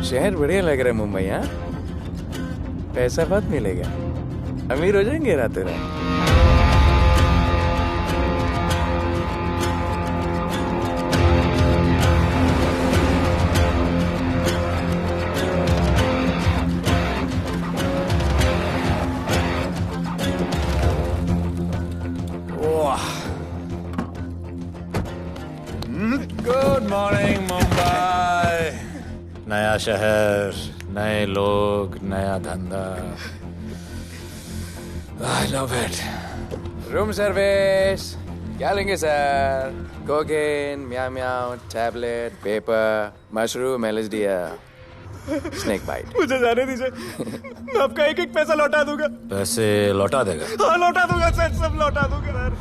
शहर बढ़िया लग रहा है मुंबई। हाँ, पैसा बहुत मिलेगा, अमीर हो जाएंगे रातों रात। Good morning Mumbai. नया शहर, नए लोग, नया धंधा। I love it. Room service क्या लेंगे sir? Cocaine, meow meow, tablet, paper, mushroom, LSD, snake bite. मुझे जाने दीजिए, मैं आपका एक एक पैसा लौटा दूंगा। पैसे लौटा देगा? हाँ लौटा दूंगा सर, सब लौटा दूंगा सर।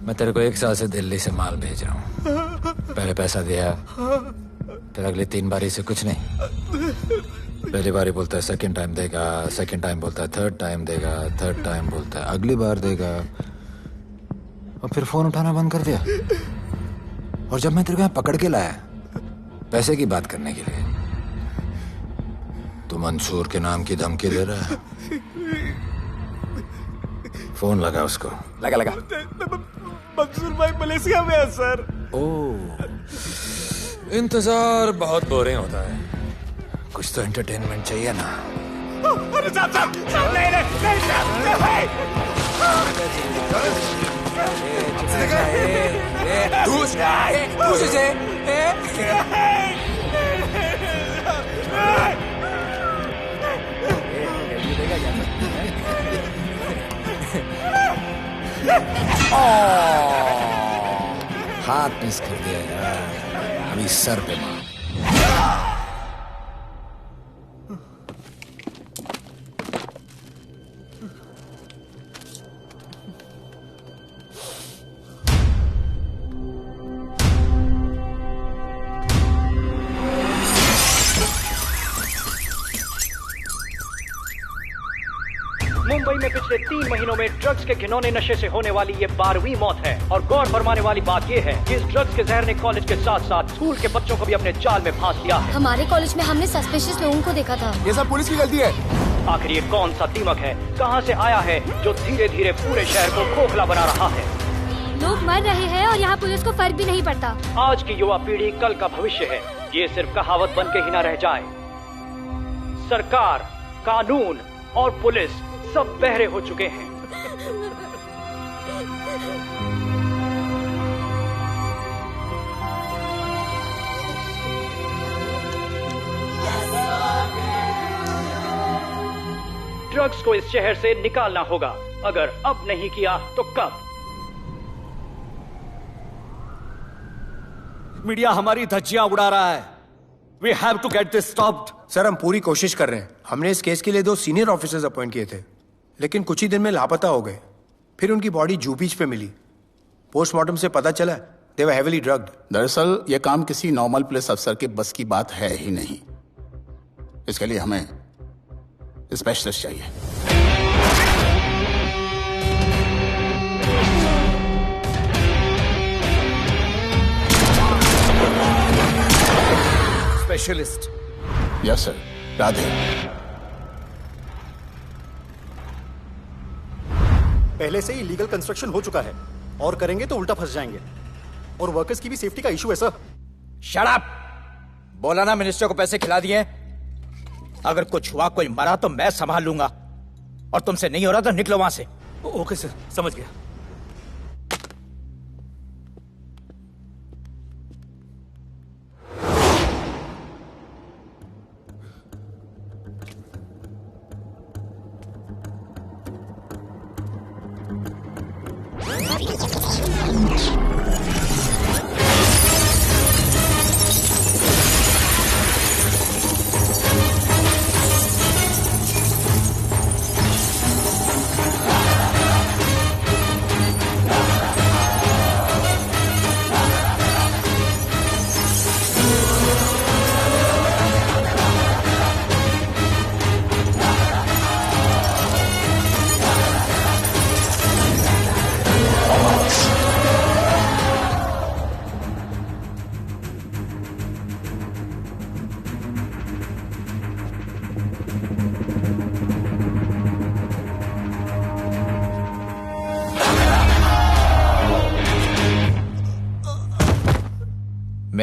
मैं तेरे को 1 साल से दिल्ली से माल भेज रहा हूँ। पहले पैसा दिया, फिर अगली 3 बारी से कुछ नहीं। पहली बारी बोलता है सेकंड टाइम देगा, सेकंड टाइम बोलता है थर्ड टाइम देगा, थर्ड टाइम बोलता है अगली बार देगा, और फिर फोन उठाना बंद कर दिया। और जब मैं तेरे को यहाँ पकड़ के लाया पैसे की बात करने के लिए, तो मंसूर के नाम की धमकी दे रहा है। फोन लगा उसको। लगा लगा। मंसूर भाई मलेशिया में है सर। ओह, इंतजार बहुत बोरिंग होता है, कुछ तो एंटरटेनमेंट चाहिए ना। अरे साहब साहब साहब नहीं नहीं हाथ मिस कर दिया यार, अभी सर पे मार। मुंबई में पिछले 3 महीनों में ड्रग्स के घिनौने नशे से होने वाली ये 12वीं मौत है। और गौर फरमाने वाली बात ये है कि इस ड्रग्स के जहर ने कॉलेज के साथ साथ स्कूल के बच्चों को भी अपने जाल में फांस लिया है। हमारे कॉलेज में हमने सस्पिशियस लोगों को देखा था। ये सब पुलिस की गलती है। आखिर ये कौन सा दीमक है, कहां से आया है, जो धीरे धीरे पूरे शहर को खोखला बना रहा है? लोग मर रहे हैं और यहाँ पुलिस को फर्क भी नहीं पड़ता। आज की युवा पीढ़ी कल का भविष्य है, ये सिर्फ कहावत बन के ही ना रह जाए। सरकार, कानून और पुलिस सब बहरे हो चुके हैं। ड्रग्स को इस शहर से निकालना होगा, अगर अब नहीं किया तो कब? मीडिया हमारी धज्जियां उड़ा रहा है। We have to get this stopped. Sir हम पूरी कोशिश कर रहे हैं। हमने इस केस के लिए 2 सीनियर ऑफिसर्स अपॉइंट किए थे, लेकिन कुछ ही दिन में लापता हो गए। फिर उनकी बॉडी जू बीच पे मिली। पोस्टमार्टम से पता चला दे वर हेवीली ड्रग्ड। दरअसल यह काम किसी नॉर्मल पुलिस अफसर के बस की बात है ही नहीं। इसके लिए हमें स्पेशलिस्ट चाहिए। स्पेशलिस्ट? Yes sir. राधे। पहले से ही लीगल कंस्ट्रक्शन हो चुका है, और करेंगे तो उल्टा फंस जाएंगे। और वर्कर्स की भी सेफ्टी का इशू है सर। Shut up! बोला ना मिनिस्टर को पैसे खिला दिए। अगर कुछ हुआ, कोई मरा तो मैं संभाल लूंगा, और तुमसे नहीं हो रहा तो निकलो वहां से। ओके सर, समझ गया।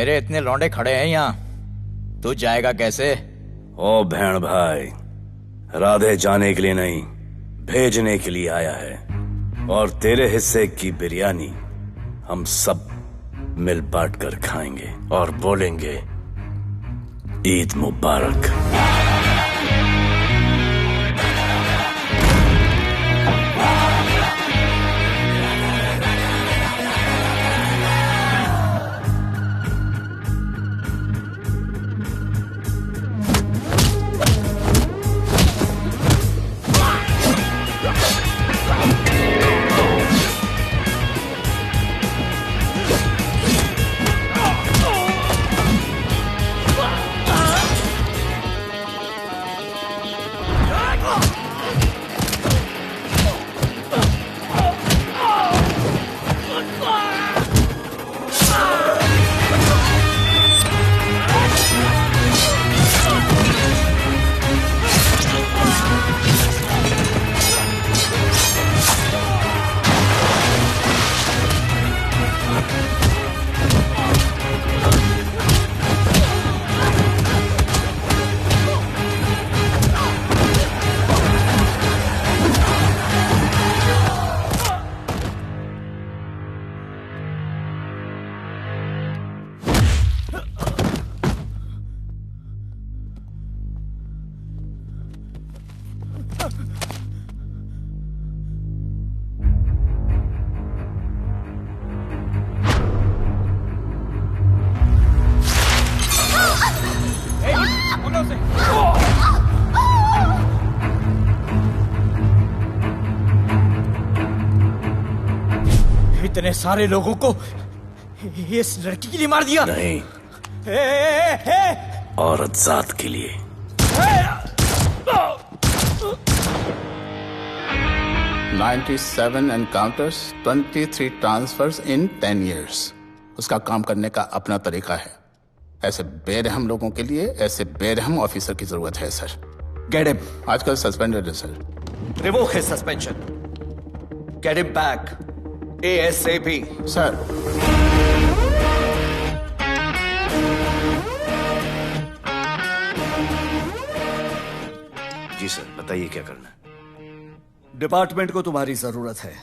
मेरे इतने लौंडे खड़े हैं यहाँ, तू जाएगा कैसे? ओ बहन भाई, राधे जाने के लिए नहीं, भेजने के लिए आया है। और तेरे हिस्से की बिरयानी हम सब मिल बांट कर खाएंगे और बोलेंगे ईद मुबारक। इतने सारे लोगों को इस लड़की के लिए मार दिया? नहीं, औरत जात के लिए। $97 encounters, 23 transfers in 10 years. उसका काम करने का अपना तरीका है। ऐसे बेरहम लोगों के लिए ऐसे बेरहम ऑफिसर की जरूरत है सर। Get him. आजकल सस्पेंडेड है sir. Revoke his suspension. Get him back. ASAP. Sir, जी सर, बताइए क्या करना है। डिपार्टमेंट को तुम्हारी जरूरत है।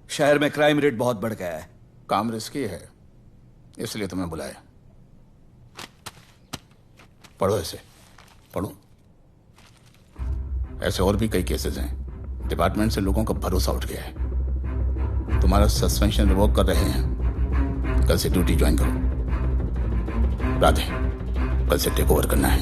शहर में क्राइम रेट बहुत बढ़ गया है। काम रिस्की है, इसलिए तुम्हें बुलाया। पढ़ो इसे, पढ़ो। ऐसे और भी कई केसेस हैं। डिपार्टमेंट से लोगों का भरोसा उठ गया है। तुम्हारा सस्पेंशन रिवोक कर रहे हैं। कल से ड्यूटी ज्वाइन करो। राधे, कल से टेक ओवर करना है।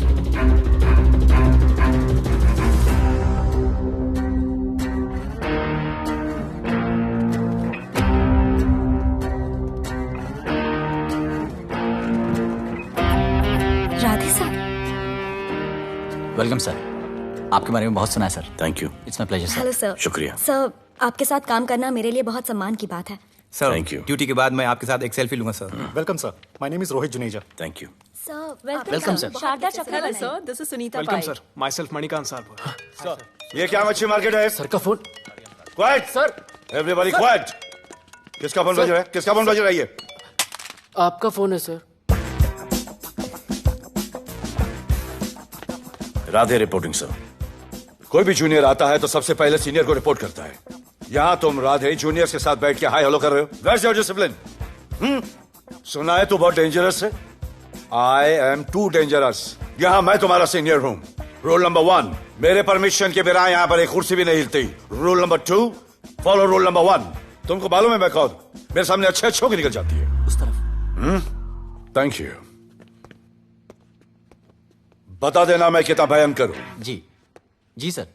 राधे सर। Welcome sir. आपके बारे में बहुत सुना है sir. Thank you. It's my pleasure sir. Hello sir. शुक्रिया। सर, आपके साथ काम करना मेरे लिए बहुत सम्मान की बात है। Sir, Thank you. ड्यूटी के बाद मैं आपके साथ एक सेल्फी लूंगा sir. Welcome sir. My name is Rohit Juneja. Thank you. Sir, welcome sir. Sharda Chakraborty sir. This is Sunita welcome sir. Myself Manikant साहब। सर, ये क्या मच्छी मार्केट है? सर का phone. Quiet sir, everybody quiet. किसका फोन बज रहा है? किसका फोन बज रहा है? ये आपका फोन है सर। Radhe reporting sir. कोई भी जूनियर आता है तो सबसे पहले सीनियर को रिपोर्ट करता है। यहाँ तुम राधे जूनियर्स के साथ बैठ के हाय हेलो कर रहे हो। Where's your discipline? सुना है तू बहुत डेंजरस है। I am too dangerous. यहाँ मैं तुम्हारा सीनियर हूँ। रूल नंबर 1, मेरे परमिशन के बिना यहाँ पर एक कुर्सी भी नहीं हिलती। Rule number 2, follow rule number 1। तुमको मालूम है मैं कौन? मेरे सामने अच्छे अच्छों की निकल जाती है। उस तरफ। Thank you. बता देना मैं कितना भयंकर हूं। जी जी सर।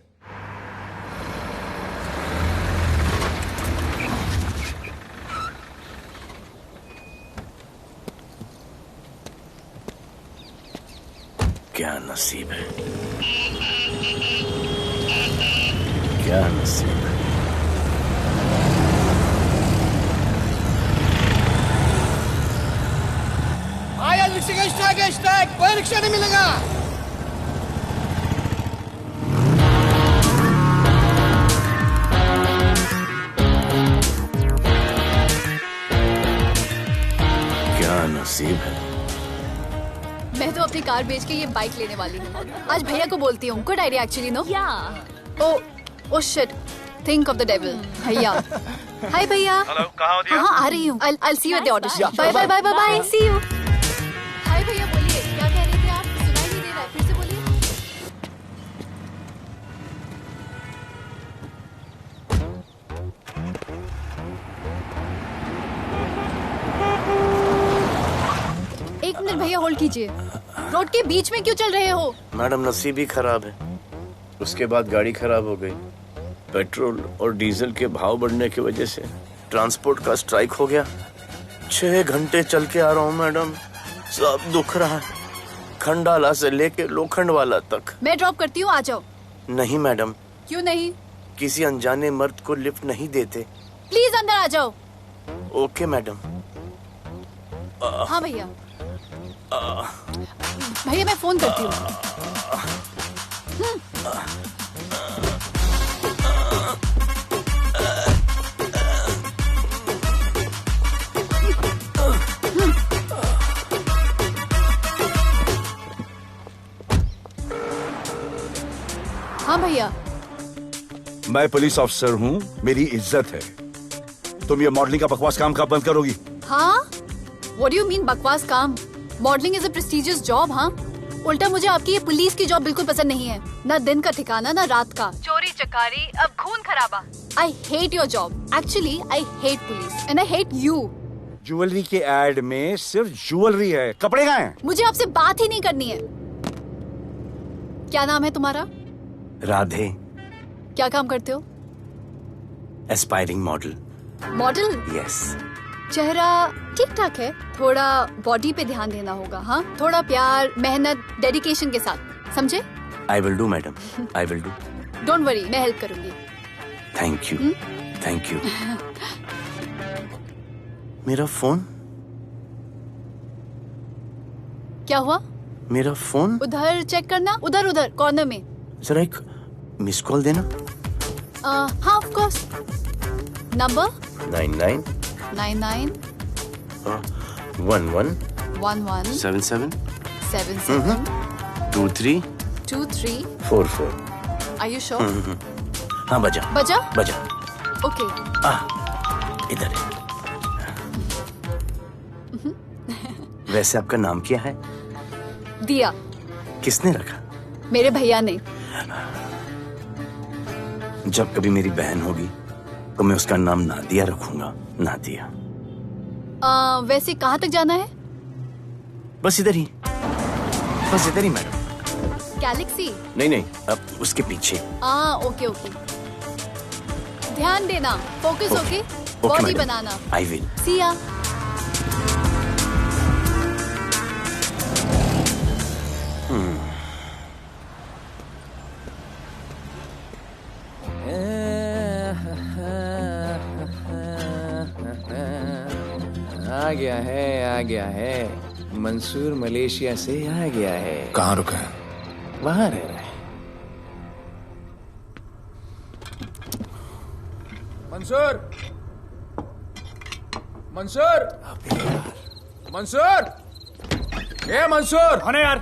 क्या नसीब है, क्या नसीब है। आया रिक्शा का स्ट्राइक है, स्ट्राइक। कोई रिक्शा नहीं मिलेगा। क्या नसीब है, अपनी कार बेच के ये बाइक लेने वाली हूँ। आज भैया को बोलती हूँ। Good idea actually, no? Oh shit, think of the devil. भैया, हाय भैया। हेलो, कहाँ हो दिया? हाँ, आ रही हूँ। I'll see you at the audition. Bye bye bye bye bye. See you. हाय भैया, बोलिए क्या कह रहे थे आप? सुनाई नहीं दे रहा है, फिर से बोलिए। एक मिनट भैया, होल्ड कीजिए। रोड के बीच में क्यों चल रहे हो? मैडम, नसीब ही खराब है। उसके बाद गाड़ी खराब हो गई। पेट्रोल और डीजल के भाव बढ़ने की वजह से ट्रांसपोर्ट का स्ट्राइक हो गया। 6 घंटे चल के आ रहा हूँ मैडम, सब दुख रहा है, खंडाला से लेके लोखंडवाला तक। मैं ड्रॉप करती हूँ, आ जाओ। नहीं मैडम। क्यों नहीं? किसी अनजाने मर्द को लिफ्ट नहीं देते। प्लीज अंदर आ जाओ। Okay madam. हाँ भैया। भैया मैं फोन करती हूँ। हाँ भैया। मैं पुलिस ऑफिसर हूँ, मेरी इज्जत है। तुम ये मॉडलिंग का बकवास काम कब बंद करोगी? हाँ? What do you mean बकवास काम? Modelling is a prestigious job. हाँ, उल्टा मुझे आपकी ये पुलिस की जॉब बिल्कुल पसंद नहीं है। ना दिन का ठिकाना, ना रात का। चोरी चकारी, अब खून खराबा। I hate your job. Actually, I hate police and I hate you. Jewellery के एड में सिर्फ ज्वेलरी है, कपड़े कहाँ हैं? मुझे आपसे बात ही नहीं करनी है। क्या नाम है तुम्हारा? राधे। क्या काम करते हो? Aspiring model. मॉडल? यस। चेहरा ठीक ठाक है, थोड़ा बॉडी पे ध्यान देना होगा। हाँ, थोड़ा प्यार, मेहनत, डेडिकेशन के साथ, समझे? I will do madam, I will do. Don't worry, मैं हेल्प करूंगी। Thank you, thank you. मेरा फोन? क्या हुआ? मेरा फोन? उधर चेक करना, उधर उधर कॉर्नर में। जरा एक मिस कॉल देना। हाँ of course. Number 99 99 11 11 77 77 23 23 44। Are you sure? हाँ बजा बजा? बजा। ओके। इधर है। वैसे आपका नाम क्या है? दिया। किसने रखा? मेरे भैया ने। जब कभी मेरी बहन होगी तो मैं उसका नाम नादिया रखूंगा। नादिया। वैसे कहाँ तक जाना है? बस इधर ही, बस इधर ही मैडम। गैलेक्सी? नहीं नहीं, अब उसके पीछे। Okay okay. ध्यान देना, फोकस ओके। बॉडी बनाना। I will. See ya. आ गया है। मंसूर मलेशिया से आ गया है। कहाँ रुका है? वहां रह रहा है। मंसूर, मंसूर, मंसूर, ये मंसूर। हाँ यार।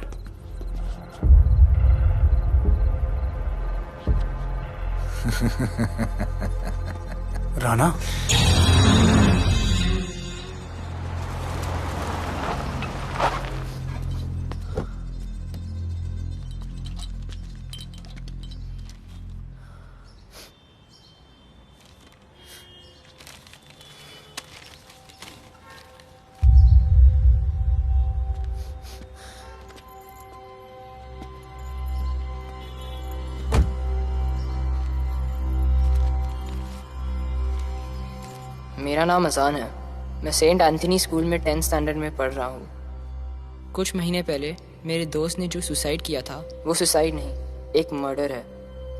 राणा, मेरा नाम अजान है। मैं सेंट एंथनी स्कूल में 10th स्टैंडर्ड में पढ़ रहा हूँ। कुछ महीने पहले मेरे दोस्त ने जो सुसाइड किया था, वो सुसाइड नहीं, एक मर्डर है।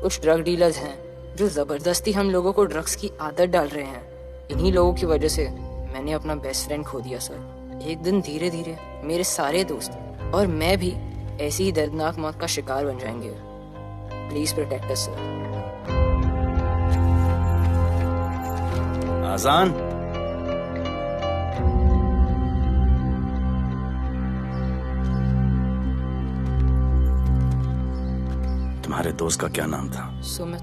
कुछ ड्रग डीलर्स हैं जो ज़बरदस्ती हम लोगों को ड्रग्स की आदत डाल रहे हैं। इन्हीं लोगों की वजह से मैंने अपना बेस्ट फ्रेंड खो दिया सर। एक दिन धीरे धीरे मेरे सारे दोस्त और मैं भी ऐसी ही दर्दनाक मौत का शिकार बन जाएंगे। Please protect us sir. आजान, तुम्हारे दोस्त का क्या नाम था? सुमित।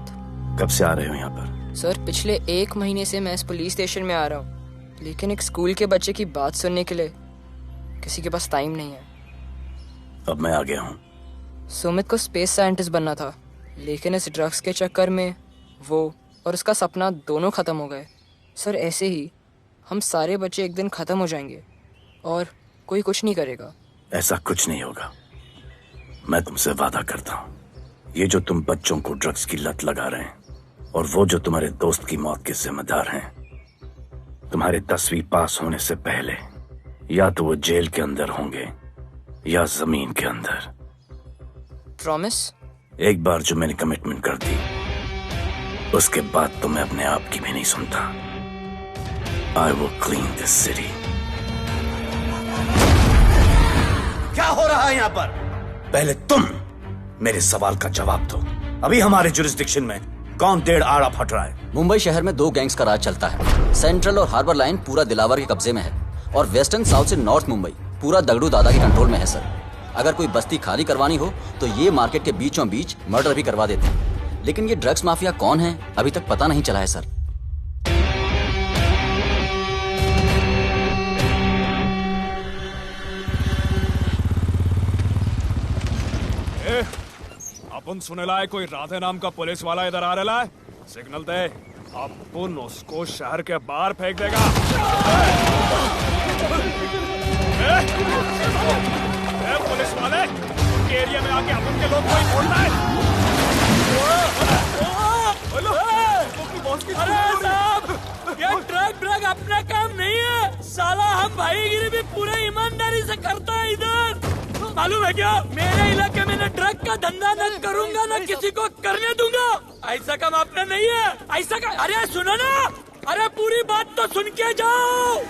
कब से आ रहे हो यहाँ पर? सर पिछले 1 महीने से मैं इस पुलिस स्टेशन में आ रहा हूँ, लेकिन एक स्कूल के बच्चे की बात सुनने के लिए किसी के पास टाइम नहीं है। अब मैं आ गया हूँ। सुमित को स्पेस साइंटिस्ट बनना था, लेकिन इस ड्रग्स के चक्कर में वो और उसका सपना दोनों खत्म हो गए। सर ऐसे ही हम सारे बच्चे एक दिन खत्म हो जाएंगे और कोई कुछ नहीं करेगा। ऐसा कुछ नहीं होगा, मैं तुमसे वादा करता हूँ। ये जो तुम बच्चों को ड्रग्स की लत लगा रहे हैं और वो जो तुम्हारे दोस्त की मौत के जिम्मेदार हैं, तुम्हारे 10वीं पास होने से पहले या तो वो जेल के अंदर होंगे या जमीन के अंदर। प्रॉमिस? एक बार जो मैंने कमिटमेंट कर दी, उसके बाद तो मैं अपने आप की भी नहीं सुनता। I will clean this city. क्या हो रहा है यहाँ पर? पहले तुम मेरे सवाल का जवाब दो। अभी हमारे जुरिस्डिक्शन में कौन डेढ़ आड़ा फट रहा है? मुंबई शहर में 2 गैंग्स का राज चलता है। सेंट्रल और हार्बर लाइन पूरा दिलावर के कब्जे में है और वेस्टर्न साउथ से नॉर्थ मुंबई पूरा दगड़ू दादा के कंट्रोल में है सर। अगर कोई बस्ती खाली करवानी हो तो ये मार्केट के बीचों बीच मर्डर भी करवा देते हैं। लेकिन ये ड्रग्स माफिया कौन है अभी तक पता नहीं चला है सर। अपन सुनेला है कोई राधे नाम का पुलिस वाला इधर आ रहा है। सिग्नल दे, अपन उसको शहर के बाहर फेंक देगा। पुलिस वाले एरिया में आके अपन के लोग कोई बोलना है। अरे साहब, ये ड्रग अपना काम नहीं है। साला हम भाईगिरी भी पूरे ईमानदारी से करता है इधर। मालूम है क्या, मेरे इलाके में न ड्रग का धंधा न करूंगा न किसी को करने दूंगा। ऐसा काम अपना नहीं है। ऐसा का, अरे सुनो ना, अरे पूरी बात तो सुन के जाओ।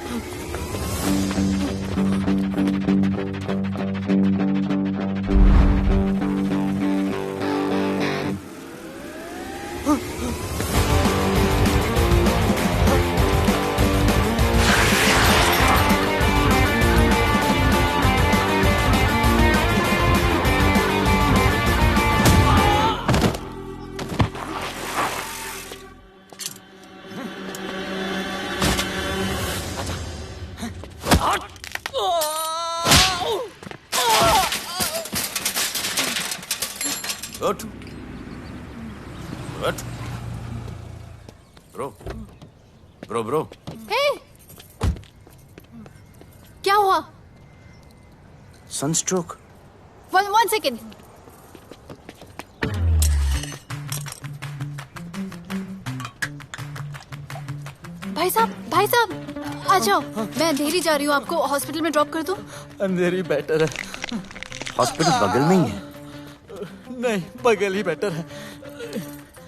Good. Good. Bro. Hey! क्या हुआ? Sunstroke. One second. भाई साहब, आ जाओ। मैं अंधेरी जा रही हूँ, आपको हॉस्पिटल में ड्रॉप कर दूँ? अंधेरी बेटर है। हॉस्पिटल बगल में ही है? नहीं, बगल ही बेटर है।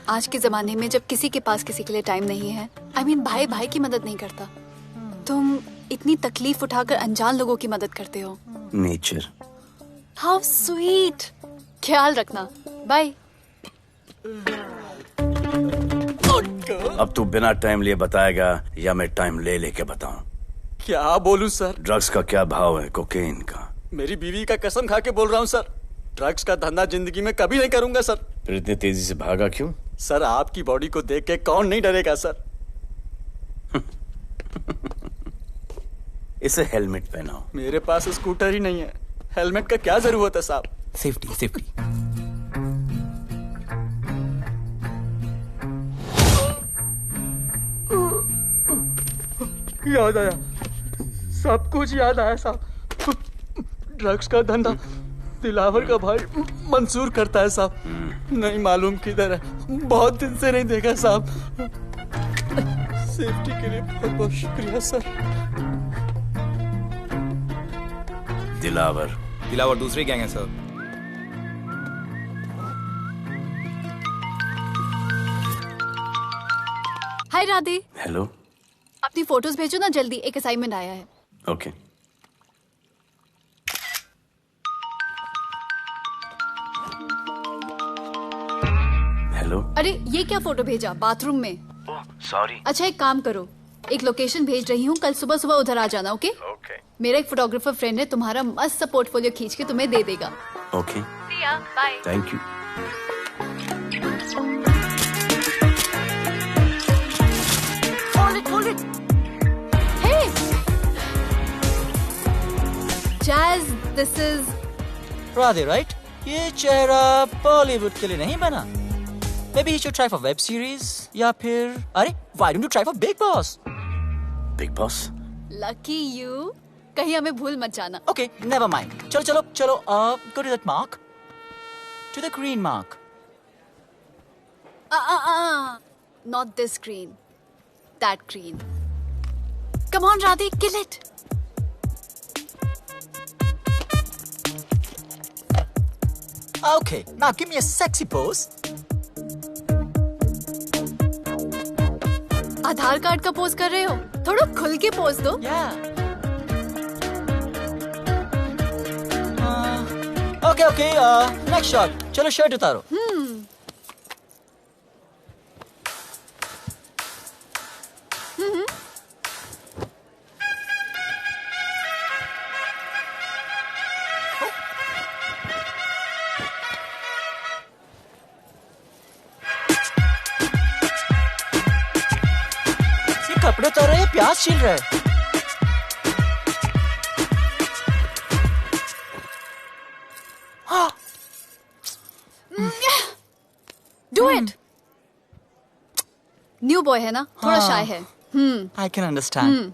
आज के जमाने में जब किसी के पास किसी के लिए टाइम नहीं है, भाई की मदद नहीं करता, तुम इतनी तकलीफ उठाकर अनजान लोगों की मदद करते हो। नेचर। How sweet. ख्याल रखना। बाय। अब तू बिना टाइम लिए बताएगा या मैं टाइम ले लेके बताऊं? क्या बोलूं सर? ड्रग्स का क्या भाव है कोकेन का? मेरी बीवी का कसम खा के बोल रहा हूं सर, ड्रग्स का धंधा जिंदगी में कभी नहीं करूंगा सर। फिर इतनी तेजी से भागा क्यों? सर आपकी बॉडी को देख के कौन नहीं डरेगा सर। इसे हेलमेट पहनाओ। मेरे पास स्कूटर ही नहीं है, हेलमेट का क्या जरूरत है साहब? सेफ्टी। याद आया, सब कुछ याद आया साहब। ड्रग्स का धंधा दिलावर का भाई मंसूर करता है साहब। नहीं मालूम किधर है, बहुत दिन से नहीं देखा साहब। सेफ्टी के लिए बहुत बहुत शुक्रिया सर। दिलावर दूसरी गैंग है सर। हाय राधे। हेलो। अपनी फोटोज भेजो ना जल्दी, एक असाइनमेंट आया है। ओके। हेलो। अरे ये क्या फोटो भेजा बाथरूम में? सॉरी। अच्छा एक काम करो, एक लोकेशन भेज रही हूँ, कल सुबह सुबह उधर आ जाना। ओके? मेरा एक फोटोग्राफर फ्रेंड है, तुम्हारा मस्त सा पोर्टफोलियो खींच के तुम्हें दे देगा। Okay. Bye. Thank you. This is Radhe, right? ये चेहरा बॉलीवुड के लिए नहीं बना। Maybe you should try for web series या फिर अरे why don't you try for Big Boss? Big Boss? Lucky you, कहीं हमें भूल मत जाना। Okay, never mind. चलो चलो चलो, go to that mark, to the green mark. Not this green, that green. Come on, Radhe, kill it. Okay, now give me a sexy pose. Aadhaar card का pose कर रहे हो? थोड़ा खुल के पोज दो। Okay, next shot. चलो shirt उतारो। कपड़े उतार रहे हैं, प्याज छील रहे हैं। Do it. न्यू बॉय है ना, थोड़ा शाय है। I can understand.